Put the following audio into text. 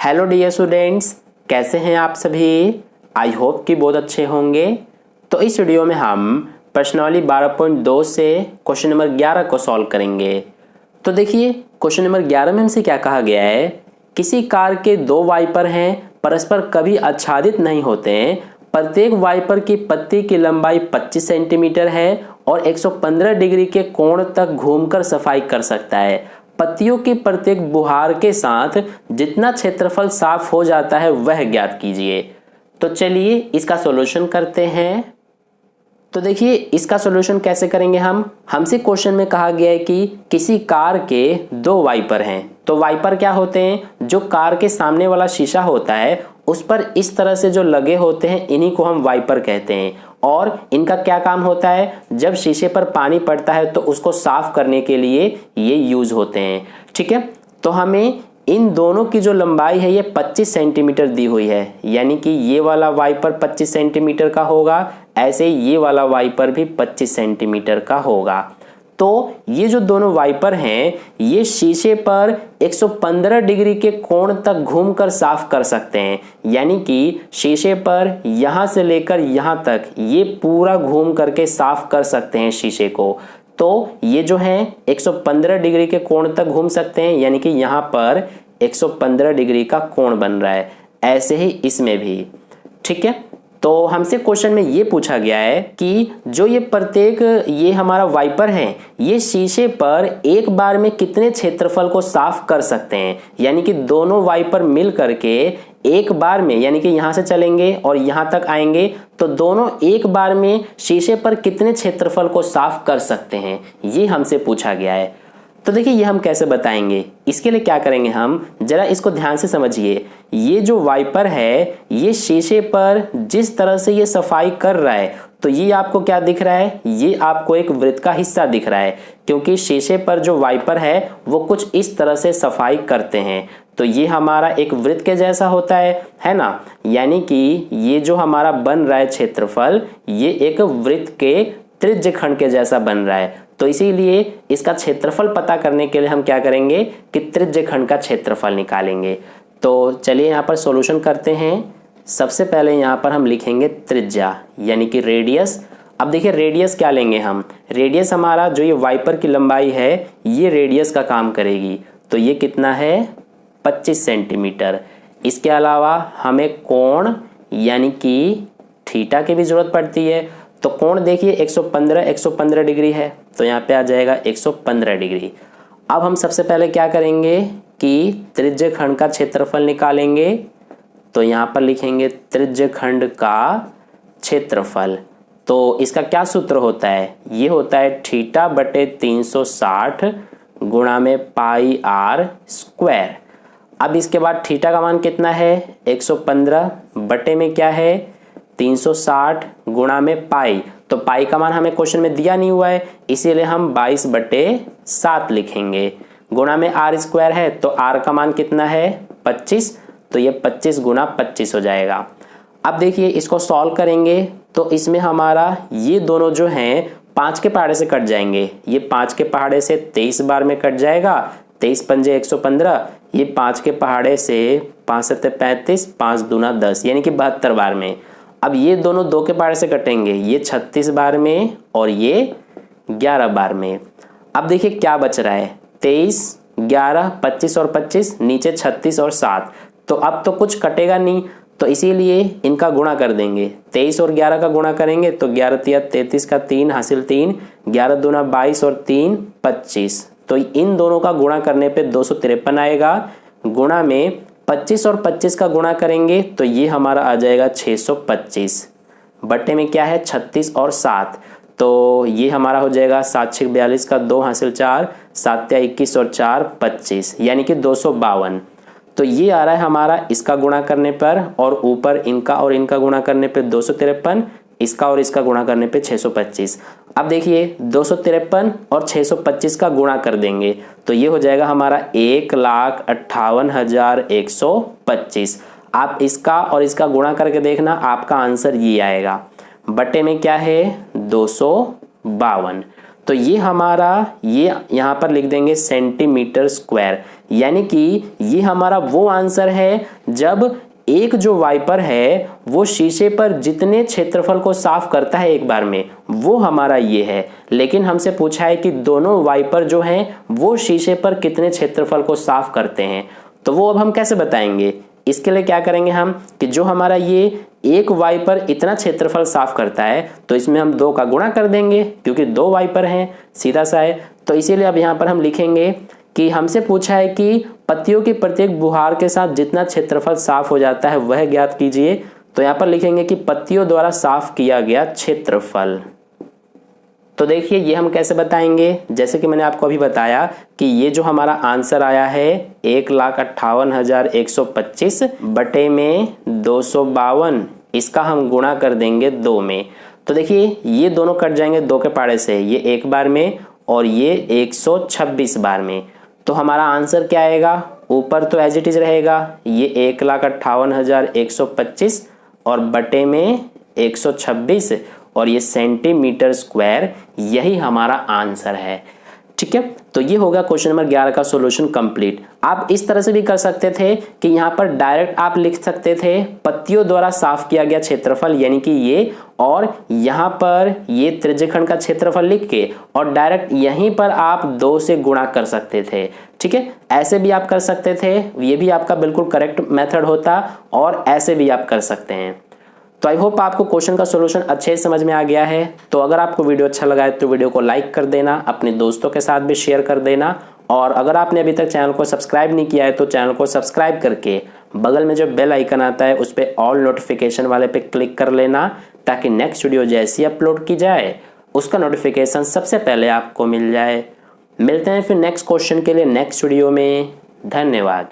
Hello dear students, कैसे हैं आप सभी। आई होप कि बहुत अच्छे होंगे। तो इस वीडियो में हम प्रश्नावली 12.2 से क्वेश्चन नंबर 11 को सॉल्व करेंगे। तो देखिए क्वेश्चन नंबर 11 में हमसे क्या कहा गया है। किसी कार के दो वाइपर हैं, परस्पर कभी आच्छादित नहीं होते हैं। प्रत्येक वाइपर की पत्ती की लंबाई 25 सेंटीमीटर है और 115 डिग्री के कोण तक घूमकर सफाई कर सकता है। पत्तियों की प्रत्येक बुहार के साथ जितना क्षेत्रफल साफ हो जाता है वह ज्ञात कीजिए। तो चलिए इसका सॉल्यूशन करते हैं। तो देखिए इसका सॉल्यूशन कैसे करेंगे हमसे क्वेश्चन में कहा गया है कि किसी कार के दो वाइपर हैं। तो वाइपर क्या होते हैं, जो कार के सामने वाला शीशा होता है उस पर इस तरह से जो लगे होते हैं इन्हीं को हम वाइपर कहते हैं। और इनका क्या काम होता है, जब शीशे पर पानी पड़ता है तो उसको साफ करने के लिए ये यूज होते हैं। ठीक है, तो हमें इन दोनों की जो लंबाई है ये 25 सेंटीमीटर दी हुई है, यानी कि ये वाला वाइपर 25 सेंटीमीटर का होगा, ऐसे ही ये वाला वाइपर भी 25 सेंटीमीटर का होगा। तो ये जो दोनों वाइपर हैं ये शीशे पर 115 डिग्री के कोण तक घूमकर साफ कर सकते हैं, यानी कि शीशे पर यहां से लेकर यहां तक ये पूरा घूम करके साफ कर सकते हैं शीशे को। तो ये जो है 115 डिग्री के कोण तक घूम सकते हैं, यानी कि यहां पर 115 डिग्री का कोण बन रहा है, ऐसे ही इसमें भी। ठीक है, तो हमसे क्वेश्चन में ये पूछा गया है कि जो ये प्रत्येक ये हमारा वाइपर है ये शीशे पर एक बार में कितने क्षेत्रफल को साफ कर सकते हैं। यानी कि दोनों वाइपर मिल करके एक बार में, यानी कि यहां से चलेंगे और यहां तक आएंगे तो दोनों एक बार में शीशे पर कितने क्षेत्रफल को साफ कर सकते हैं, ये हमसे पूछा गया है। तो देखिए ये हम कैसे बताएंगे, इसके लिए क्या करेंगे हम, जरा इसको ध्यान से समझिए। ये जो वाइपर है ये शीशे पर जिस तरह से ये सफाई कर रहा है तो ये आपको क्या दिख रहा है, ये आपको एक वृत्त का हिस्सा दिख रहा है, क्योंकि शीशे पर जो वाइपर है वो कुछ इस तरह से सफाई करते हैं। तो ये हमारा एक वृत्त के जैसा होता है ना, यानी कि ये जो हमारा बन रहा है क्षेत्रफल ये एक वृत्त के त्रिज्य खंड के जैसा बन रहा है। तो इसीलिए इसका क्षेत्रफल पता करने के लिए हम क्या करेंगे कि त्रिज्य खंड का क्षेत्रफल निकालेंगे। तो चलिए यहाँ पर सॉल्यूशन करते हैं। सबसे पहले यहाँ पर हम लिखेंगे त्रिज्या यानी कि रेडियस। अब देखिए रेडियस क्या लेंगे हम, रेडियस हमारा जो ये वाइपर की लंबाई है ये रेडियस का काम करेगी। तो ये कितना है 25 सेंटीमीटर। इसके अलावा हमें कोण यानी कि थीटा की भी जरूरत पड़ती है। तो कोण देखिए 115 डिग्री है, तो यहाँ पे आ जाएगा 115 डिग्री। अब हम सबसे पहले क्या करेंगे कि त्रिज्य खंड का क्षेत्रफल निकालेंगे। तो यहाँ पर लिखेंगे त्रिज्य खंड का क्षेत्रफल। तो इसका क्या सूत्र होता है, ये होता है थीटा बटे 360 गुणा में पाई आर स्क्वायर। अब इसके बाद थीटा का मान कितना है 115 बटे में क्या है 360 गुणा में पाई। तो पाई का मान हमें क्वेश्चन में दिया नहीं हुआ है, इसीलिए हम 22/7 लिखेंगे। गुणा में आर स्क्वायर है तो आर का मान कितना है 25, तो ये 25 गुणा 25 हो जाएगा। अब देखिए इसको सॉल्व करेंगे तो इसमें हमारा ये दोनों जो हैं 5 के पहाड़े से कट जाएंगे। ये 5 के पहाड़े से 23 बार में कट जाएगा, 23 पंजे 115। ये 5 के पहाड़े से 5 सत्ते 35, 5 दूना 10 यानी कि 72 बार में। अब ये दोनों 2 के पहाड़े से कटेंगे, ये 36 बार में और ये 11 बार में। अब देखिए क्या बच रहा है 23, 11, 25 और 25, नीचे 36 और 7। तो अब तो कुछ कटेगा नहीं, तो इसीलिए इनका गुणा कर देंगे। 23 और 11 का गुणा करेंगे तो 11 तिया 33 का 3 हासिल 3, 11 दूना 22 और 3 25। तो इन दोनों का गुणा करने पे 253 आएगा। गुणा में 25 और 25 का गुणा करेंगे तो ये हमारा आ जाएगा 625 बटे में क्या है 36 और 7। तो ये हमारा हो जाएगा 7 6 42 का 2 हासिल 4, 7 तिया 21 और 4 25 यानी कि 252। तो ये आ रहा है हमारा इसका गुणा करने पर, और ऊपर इनका और इनका गुणा करने पे 253, इसका और इसका गुणा करने पे 625। अब देखिए 253 और 625 का गुणा कर देंगे तो ये हो जाएगा हमारा 1,58,125। आप इसका और इसका गुणा करके देखना, आपका आंसर ये आएगा। बटे में क्या है 252। तो ये हमारा ये यहाँ पर लिख देंगे सेंटीमीटर स्क्वायर, यानी कि ये हमारा वो आंसर है जब एक जो वाइपर है वो शीशे पर जितने क्षेत्रफल को साफ करता है एक बार में, वो हमारा ये है। लेकिन हमसे पूछा है कि दोनों वाइपर जो हैं वो शीशे पर कितने क्षेत्रफल को साफ करते हैं, तो वो अब हम कैसे बताएंगे। इसके लिए क्या करेंगे हम कि जो हमारा ये एक वाइपर इतना क्षेत्रफल साफ करता है तो इसमें हम 2 का गुणा कर देंगे, क्योंकि 2 वाइपर हैं, सीधा सा है। तो इसीलिए अब यहाँ पर हम लिखेंगे कि हमसे पूछा है कि पत्तियों की प्रत्येक बुहार के साथ जितना क्षेत्रफल साफ हो जाता है वह ज्ञात कीजिए। तो यहाँ पर लिखेंगे कि पत्तियों द्वारा साफ किया गया क्षेत्रफल। तो देखिए ये हम कैसे बताएंगे, जैसे कि मैंने आपको अभी बताया कि ये जो हमारा आंसर आया है 1,58,125 बटे में 252, इसका हम गुणा कर देंगे 2 में। तो देखिए ये दोनों कट जाएंगे 2 के पाड़े से, ये 1 बार में और ये 126 बार में। तो हमारा आंसर क्या आएगा, ऊपर तो एज इट इज रहेगा, ये 1,58,125 और बटे में 126 और ये सेंटीमीटर स्क्वायर, यही हमारा आंसर है। ठीक है, तो ये होगा क्वेश्चन नंबर 11 का सॉल्यूशन कंप्लीट। आप इस तरह से भी कर सकते थे कि यहाँ पर डायरेक्ट आप लिख सकते थे पत्तियों द्वारा साफ किया गया क्षेत्रफल, यानी कि ये, और यहाँ पर ये त्रिज्यखंड का क्षेत्रफल लिख के और डायरेक्ट यहीं पर आप 2 से गुणा कर सकते थे। ठीक है, ऐसे भी आप कर सकते थे, ये भी आपका बिल्कुल करेक्ट मेथड होता, और ऐसे भी आप कर सकते हैं। तो आई होप आपको क्वेश्चन का सॉल्यूशन अच्छे से समझ में आ गया है। तो अगर आपको वीडियो अच्छा लगा है तो वीडियो को लाइक कर देना, अपने दोस्तों के साथ भी शेयर कर देना, और अगर आपने अभी तक चैनल को सब्सक्राइब नहीं किया है तो चैनल को सब्सक्राइब करके बगल में जो बेल आइकन आता है उस पर ऑल नोटिफिकेशन वाले पे क्लिक कर लेना, ताकि नेक्स्ट वीडियो जैसी अपलोड की जाए उसका नोटिफिकेशन सबसे पहले आपको मिल जाए। मिलते हैं फिर नेक्स्ट क्वेश्चन के लिए नेक्स्ट वीडियो में। धन्यवाद।